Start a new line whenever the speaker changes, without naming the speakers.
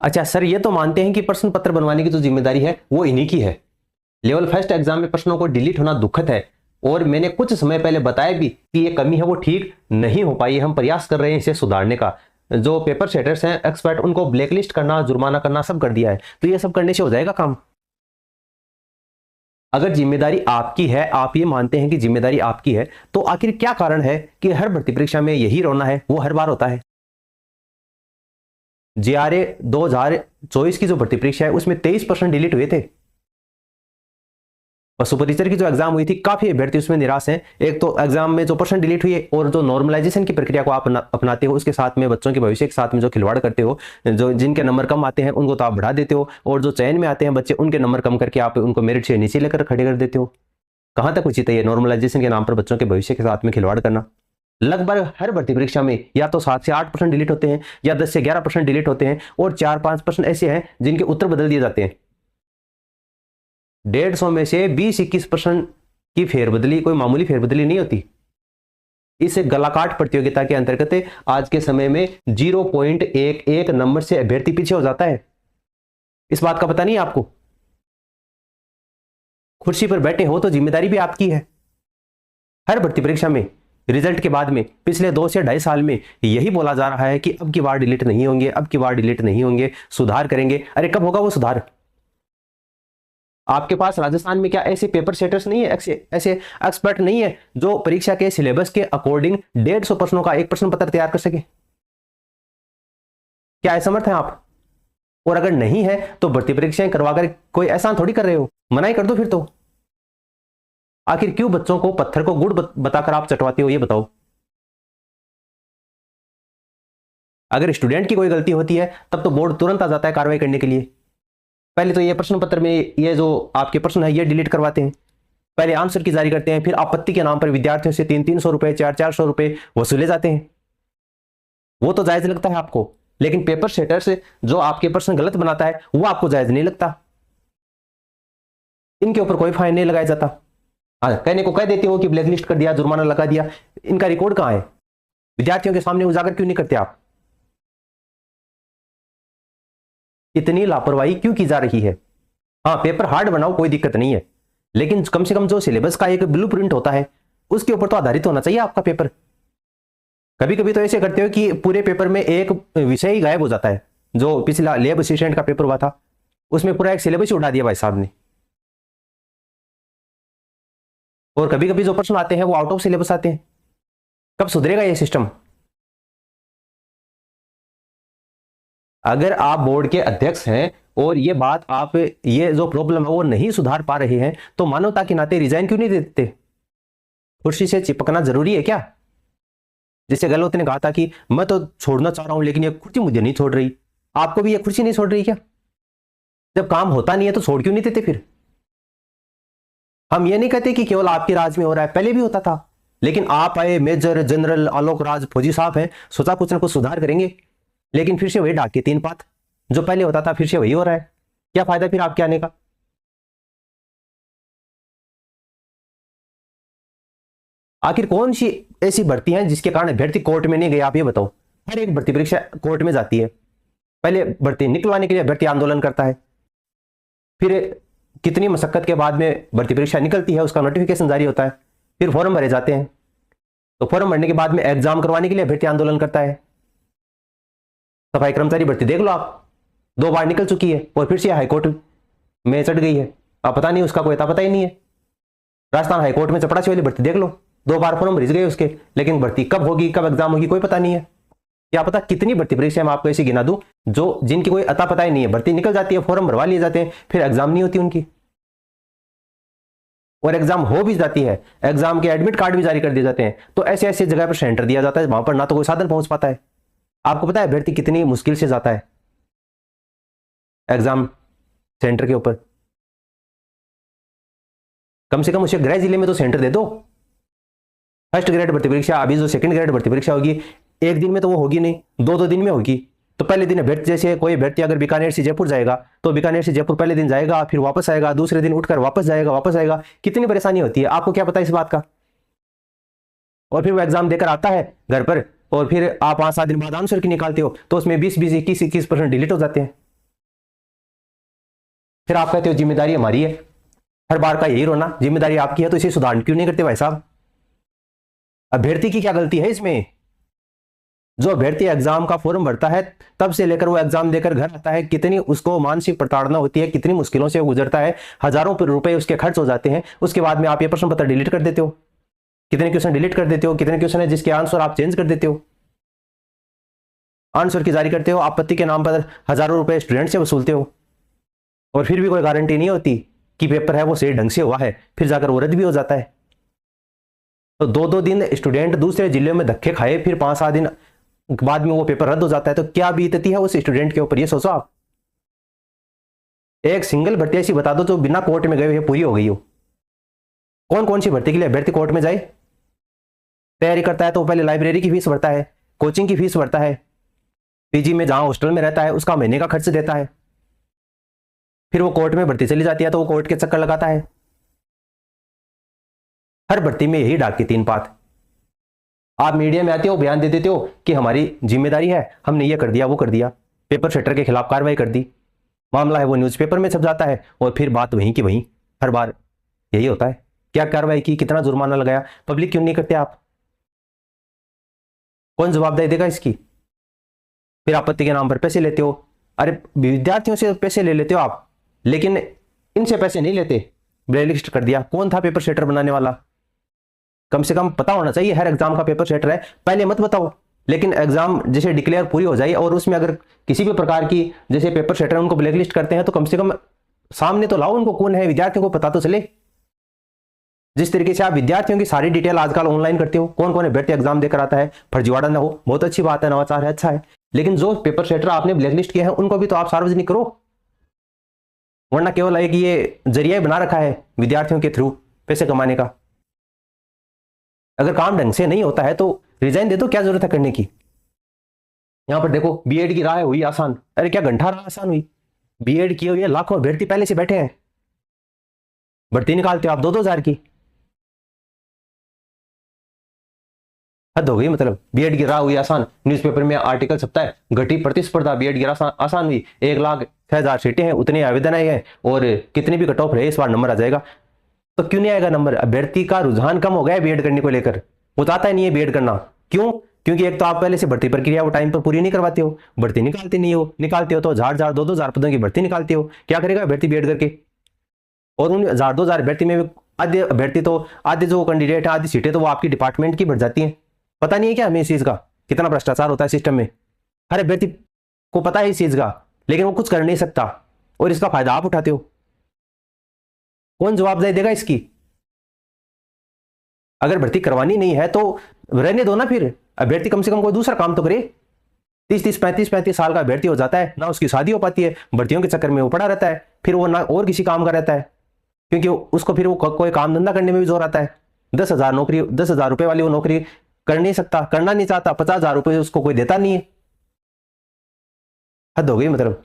अच्छा सर, ये तो मानते हैं कि प्रश्न पत्र बनवाने की जो जिम्मेदारी है वो इन्हीं की है। लेवल फर्स्ट एग्जाम में प्रश्नों को डिलीट होना दुखद है, और मैंने कुछ समय पहले बताया भी कि ये कमी है वो ठीक नहीं हो पाई। हम प्रयास कर रहे हैं इसे सुधारने का। जो पेपर सेटर्स हैं एक्सपर्ट, उनको ब्लैकलिस्ट करना, जुर्माना करना सब कर दिया है, तो ये सब करने से हो जाएगा काम। अगर जिम्मेदारी आपकी है, आप ये मानते हैं कि जिम्मेदारी आपकी है, तो आखिर क्या कारण है कि हर भर्ती परीक्षा में यही रोना है वो हर बार होता है। जेआरए 2024 की जो भर्ती परीक्षा है उसमें 23% डिलीट हुए थे। और सुपरटीचर की जो एग्जाम हुई थी, काफी अभ्यर्थी उसमें निराश हैं। एक तो एग्जाम में जो परसेंट डिलीट हुई है, और जो नॉर्मलाइजेशन की प्रक्रिया को आप अपनाते हो, उसके साथ में बच्चों के भविष्य के साथ में जो खिलवाड़ करते हो, जो जिनके नंबर कम आते हैं उनको तो आप बढ़ा देते हो, और जो चयन में आते हैं बच्चे उनके नंबर कम करके आप उनको मेरिट से नीचे लेकर खड़े कर देते हो। कहां तक उचित है ये नॉर्मलाइजेशन के नाम पर बच्चों के भविष्य के साथ में खिलवाड़ करना। लगभग हर भर्ती परीक्षा में या तो 7 से 8% डिलीट होते हैं, या 10 से 11% डिलीट होते हैं, और 4-5% ऐसे हैं जिनके उत्तर बदल दिए जाते हैं। 150 में से 20-21% की फेरबदली कोई मामूली फेरबदली नहीं होती। इस गलाकाट प्रतियोगिता के अंतर्गत आज के समय में 0.11 नंबर से अभ्यर्थी पीछे हो जाता है। इस बात का पता नहीं आपको? कुर्सी पर बैठे हो तो जिम्मेदारी भी आपकी है। हर भर्ती परीक्षा में रिजल्ट के बाद में पिछले 2 से 2.5 साल में यही बोला जा रहा है कि अब की बार डिलीट नहीं होंगे, अब की बार डिलीट नहीं होंगे, सुधार करेंगे। अरे कब होगा वो सुधार? आपके पास राजस्थान में क्या ऐसे पेपर सेटर्स नहीं है, ऐसे एक्सपर्ट नहीं है जो परीक्षा के सिलेबस के अकॉर्डिंग 150 प्रश्नों का एक प्रश्न पत्र तैयार कर सके? क्या असमर्थ हैं आप? और अगर नहीं है तो भर्ती परीक्षाएं करवाकर कोई एहसान थोड़ी कर रहे हो, मना ही कर दो फिर तो। आखिर क्यों बच्चों को पत्थर को गुड़ बताकर आप चटवाते हो, ये बताओ। अगर स्टूडेंट की कोई गलती होती है तब तो बोर्ड तुरंत आ जाता है कार्रवाई करने के लिए। पहले तो ये प्रश्न पत्र में ये जो आपके प्रश्न है ये डिलीट करवाते हैं, पहले आंसर की जारी करते हैं, फिर आपत्ति के नाम पर विद्यार्थियों से 300-300 रुपए, 400-400 रुपए वसूले जाते हैं। वो तो जायज लगता है आपको, लेकिन पेपर सेटर से जो आपके प्रश्न गलत बनाता है वो आपको जायज नहीं लगता। इनके ऊपर कोई फाइन नहीं लगाया जाता। हाँ, कहने को कह देते हो कि ब्लैकलिस्ट कर दिया, जुर्माना लगा दिया। इनका रिकॉर्ड कहां है? विद्यार्थियों के सामने उजागर क्यों नहीं करते आप? इतनी लापरवाही क्यों की जा रही है? हाँ, पेपर हार्ड बनाओ, कोई दिक्कत नहीं है, लेकिन कम से कम जो सिलेबस का एक ब्लूप्रिंट होता है उसके ऊपर तो आधारित होना चाहिए आपका पेपर। कभी कभी तो ऐसे करते हो कि पूरे पेपर में एक विषय ही गायब हो जाता है। जो पिछला लैब असिस्टेंट का पेपर हुआ था उसमें पूरा एक सिलेबस ही उठा दिया भाई साहब ने। और कभी कभी जो प्रश्न आते हैं वो आउट ऑफ सिलेबस आते हैं। कब सुधरेगा ये सिस्टम? अगर आप बोर्ड के अध्यक्ष हैं और ये बात आप, ये जो प्रॉब्लम है वो नहीं सुधार पा रहे हैं, तो मानवता के नाते रिजाइन क्यों नहीं देते? कुर्सी से चिपकना जरूरी है क्या? जैसे गहलोत ने कहा था कि मैं तो छोड़ना चाह रहा हूं लेकिन ये कुर्सी मुझे नहीं छोड़ रही। आपको भी ये कुर्सी नहीं छोड़ रही क्या? जब काम होता नहीं है तो छोड़ क्यों नहीं देते फिर? हम ये नहीं कहते कि केवल आपके राज में हो रहा है, पहले भी होता था, लेकिन आप आए, मेजर जनरल आलोक राज फौजी साहब हैं, सोचा कुछ ना कुछ सुधार करेंगे, लेकिन फिर से वही डाक के 3 पात जो पहले होता था फिर से वही हो रहा है। क्या फायदा फिर आपके आने का? आखिर कौन सी ऐसी भर्ती है जिसके कारण अभ्यर्थी कोर्ट में नहीं गया, आप ये बताओ। हर एक भर्ती परीक्षा कोर्ट में जाती है। पहले भर्ती निकलवाने के लिए अभ्यर्थी आंदोलन करता है, फिर कितनी मशक्कत के बाद में भर्ती परीक्षा निकलती है, उसका नोटिफिकेशन जारी होता है, फिर फॉर्म भरे जाते हैं, तो फॉर्म भरने के बाद में एग्जाम करवाने के लिए अभ्यर्थी आंदोलन करता है। सफाई कर्मचारी भर्ती देख लो आप, 2 बार निकल चुकी है और फिर से हाईकोर्ट में चढ़ गई है। अब पता नहीं, उसका कोई पता ही नहीं है। राजस्थान हाईकोर्ट में चपरासी वाली भर्ती देख लो, 2 बार फॉर्म भर गए उसके, लेकिन भर्ती कब होगी, कब एग्जाम होगी, कोई पता नहीं है। क्या पता कितनी भर्ती परीक्षा मैं आपको ऐसी गिना दूं जो जिनकी कोई अता पता ही नहीं है। भर्ती निकल जाती है, फॉर्म भरवा लिए जाते हैं, फिर एग्जाम नहीं होती उनकी, और एग्जाम हो भी जाती है, एग्जाम के एडमिट कार्ड भी जारी कर दिए जाते हैं, तो ऐसे ऐसे जगह पर सेंटर दिया जाता है वहां पर ना तो कोई साधन पहुंच पाता है। आपको पता है अभ्यर्थी कितनी मुश्किल से जाता है एग्जाम सेंटर के ऊपर? कम से कम उसे गृह जिले में तो सेंटर दे दो। फर्स्ट ग्रेड भर्ती परीक्षा, अभी जो सेकंड ग्रेड भर्ती परीक्षा होगी, एक दिन में तो वो होगी नहीं, 2-2 दिन में होगी। तो पहले दिन अभ्यर्थी, जैसे कोई अभ्यर्थी अगर बीकानेर से जयपुर जाएगा तो बीकानेर से जयपुर पहले दिन जाएगा, फिर वापस आएगा, दूसरे दिन उठकर वापस जाएगा, वापस आएगा। कितनी परेशानी होती है, आपको क्या पता इस बात का? और फिर वो एग्जाम देकर आता है घर पर, और फिर आप 5-7 दिन बाद आंसर की निकालते हो तो उसमें 20-20, 21-21% डिलीट हो जाते हैं। फिर आप कहते हो जिम्मेदारी हमारी है। हर बार का यही रोना, जिम्मेदारी आपकी है तो इसे सुधार क्यों नहीं करते भाई साहब? अभ्यर्थी की क्या गलती है इसमें? जो अभ्यर्थी एग्जाम का फॉर्म भरता है तब से लेकर वो एग्जाम देकर घर आता है, कितनी उसको मानसिक प्रताड़ना होती है, कितनी मुश्किलों से वो गुजरता है, हजारों रुपए उसके खर्च हो जाते हैं। उसके बाद में आप ये प्रश्न पत्र डिलीट कर देते हो, कितने क्वेश्चन डिलीट कर देते हो, कितने क्वेश्चन है जिसके आंसर आप चेंज कर देते हो, आंसर की जारी करते हो, आपत्ति के नाम पर हजारों रुपए स्टूडेंट से वसूलते हो, और फिर भी कोई गारंटी नहीं होती कि पेपर है वो सही ढंग से हुआ है, फिर जाकर वो रद्द भी हो जाता है। तो 2-2 दिन स्टूडेंट दूसरे जिले में धक्के खाए, फिर 5-7 दिन बाद में वो पेपर रद्द हो जाता है, तो क्या बीतती है उस स्टूडेंट के ऊपर, ये सोचो आप। एक सिंगल भर्ती ऐसी बता दो जो बिना कोर्ट में गए हुए पूरी हो गई हो। कौन कौन सी भर्ती के लिए अभ्यर्थी कोर्ट में जाए? तैयारी करता है तो पहले लाइब्रेरी की फीस भरता है, कोचिंग की फीस भरता है, पीजी में जहां हॉस्टल में रहता है उसका महीने का खर्च देता है, फिर वो कोर्ट में भर्ती चली जाती है तो वो कोर्ट के चक्कर लगाता है। हर भर्ती में यही डाक की 3 बात। आप मीडिया में आते हो, बयान दे देते हो कि हमारी जिम्मेदारी है, हमने ये कर दिया वो कर दिया, पेपर सेटर के खिलाफ कार्रवाई कर दी, मामला है वो न्यूज़पेपर में छप जाता है, और फिर बात वहीं की वहीं। हर बार यही होता है। क्या कार्रवाई की, कितना जुर्माना लगाया, पब्लिक क्यों नहीं करते आप? कौन जवाबदेही देगा इसकी? फिर आपत्ति के नाम पर पैसे लेते हो। अरे विद्यार्थियों से पैसे ले लेते हो आप, लेकिन इनसे पैसे नहीं लेते। ब्लैकलिस्ट कर दिया, कौन था पेपर सेटर बनाने वाला? कम से कम पता होना चाहिए हर एग्जाम का पेपर सेटर है, पहले मत बताओ। लेकिन एग्जाम जैसे डिक्लेयर पूरी हो जाए और उसमें अगर किसी भी प्रकार की जैसे पेपर सेटर उनको ब्लैकलिस्ट करते हैं तो कम से कम सामने तो लाओ उनको, कौन है, विद्यार्थियों को पता तो चले। जिस तरीके से आप विद्यार्थियों की सारी डिटेल आजकल ऑनलाइन करते हो, कौन कौन अभ्यर्थी एग्जाम देकर आता है, फर्जीवाड़ा ना हो, बहुत अच्छी बात है, नवाचार है, अच्छा है। लेकिन जो पेपर सेटर आपने ब्लैकलिस्ट किए हैं उनको भी तो आप सार्वजनिक करो, वरना केवल एक ये जरिया बना रखा है विद्यार्थियों के थ्रू पैसे कमाने का। अगर काम ढंग से नहीं होता है तो रिजाइन दे दो, क्या जरूरत है करने की। यहां पर देखो बीएड की राह हुई आसान, अरे क्या घंटा राह आसान हुई? बीएड की हुई है, लाखों अभ्यर्थी पहले से बैठे हैं, भर्ती निकालते हो आप 2-2 हजार की, हद हो गई। मतलब बीएड की राह हुई आसान, न्यूज़पेपर में आर्टिकल छपता है, घटी प्रतिस्पर्धा, बीएड की राह आसान हुई, 1,06,000 सीटें हैं, उतने आवेदन आए हैं, और कितनी भी कट ऑफ रहे इस बार नंबर आ जाएगा। तो क्यों नहीं आएगा नंबर? अभ्यर्थी का रुझान कम हो गया है बीएड करने को लेकर, वो चाहता ही नहीं है बीएड करना। क्यों? क्योंकि एक तो आप पहले से भर्ती प्रक्रिया वो टाइम पर पूरी नहीं करवाते हो, भर्ती निकालते नहीं हो, निकालते हो तो 1,000 2-2 हजार पदों की भर्ती निकालते हो। क्या करेगा अभ्यर्थी बीएड करके? और उन 1,000 2 हजार अभ्यर्थी में आधे अभ्यर्थी तो आधे जो कैंडिडेट है, आधी सीटें तो वो आपकी डिपार्टमेंट की भर जाती हैं। पता नहीं है क्या हमें इस चीज का, कितना भ्रष्टाचार होता है सिस्टम में? हर अभ्यर्थी को पता है इस चीज का, लेकिन वो कुछ कर नहीं सकता, और इसका फायदा आप उठाते हो। कौन जवाबदेही देगा इसकी? अगर भर्ती करवानी नहीं है तो रहने दो ना, फिर अभ्यर्थी कम से कम कोई दूसरा काम तो करे। 30-30 35-35 साल का अभ्यर्थी हो जाता है, ना उसकी शादी हो पाती है, भर्तियों के चक्कर में वो पड़ा रहता है, फिर वो ना और किसी काम का रहता है, क्योंकि उसको फिर वो कोई काम धंधा करने में भी जोर आता है। 10,000 नौकरी, 10,000 रुपए वाली वो नौकरी कर नहीं सकता, करना नहीं चाहता, 50,000 रुपए उसको कोई देता नहीं है। हद हो गई मतलब।